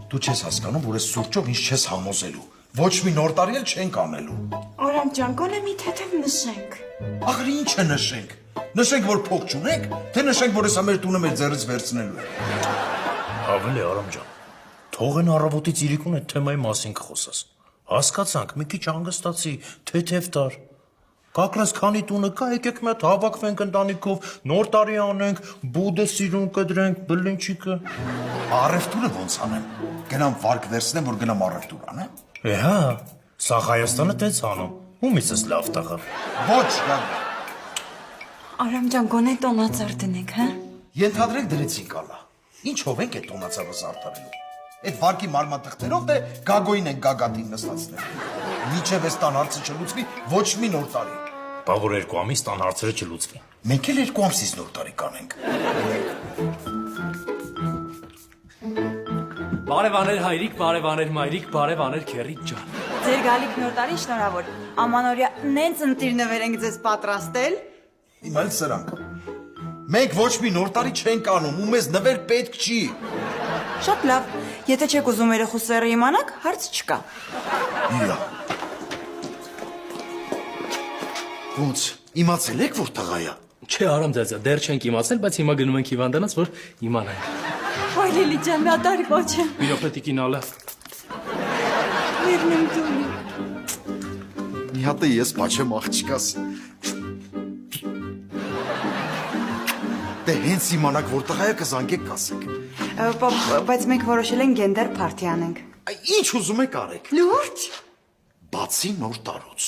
Դու չես հասկանում, որ այս սուրճով ինչ չես համոզելու։ Ոչ մի նոր տարի էլ չենք անելու։ Արամ ջան, գոնե մի թեթև նշենք։ Ախր ինչ է նշենք։ Նշենք, որ փող չունենք, թե նշենք, որ հեսա մեր տունը մեր ձեռից վերցնելու է։ Ավելի Արամ ջան, թող են առավոտից իրիկուն այդ թեմայի մասին կխոսես։ Հասկացանք, մի քիչ հանգստացի, թեթև տար։ Կակրած քանի տունը կա, եկեք մի հատ հավաքվենք ընտանիքով, նոր տարի անենք, բուդը սիրուն կդրենք, բլինչիկը։ Առևտուրը ոնց անեմ։ Գնամ վարկ վերցնեմ, որ գնամ առևտուր անեմ։ Հա, սա Հայաստանը տենց անում։ Ումից ես լավ տղա։ Ոչ, լավ։ Արամ ջան, գոնե տոնածառ դնենք, հա։ Ենթադրեք դրեցինք ալա։ Ինչով ենք այդ տոնածավը զարդարելու։ Այդ վարկի մարմատղթերով դե գագոին ենք գագատին նստացնել։ Միջև այս տան հարցը չլուծվի, ոչ մի նոր տարի։ Բա որ 2 ամիս տան հարցերը չլուծվի։ Մենք էլ 2 ամսից նոր տարի կանենք։ Բարևաներ հայրիկ, բարևաներ մայրիկ, բարևաներ քեռիկ ջան։ Ձեր գալիք նոր տարին շնորհավոր։ Ամանորյա նենց ընտիրնվեր ենք ձեզ պատրաստել։ Հիմա էլ սրանք։ Մենք ոչ մի նոր տարի չենք անում, ու մեզ նվեր պետք չի։ Շատ լավ։ Եթե չեք ուզում երեխու սերը իմանաք, հարց չկա։ Իրա։ Ոնց, իմացել եք, որ տղա է։ Չէ, Արամ ձեզ, դեռ չենք իմացել, բայց հիմա գնում ենք հիվանդանոց, որ իմանանք։ Այ Լիլի ջան, դատարի ոչ է։ Բիրոպետիկին ալա։ Միրնում դունի։ Մի հատ է ես պաչեմ աղջիկաս։ Դե հենց իմանաք, որ տղա է կզանգեք կասեք։ Բայց մենք որոշել ենք գենդեր փարթի անենք։ Ինչ ուզում եք արեք։ Լուրջ։ Բացի նոր տարուց։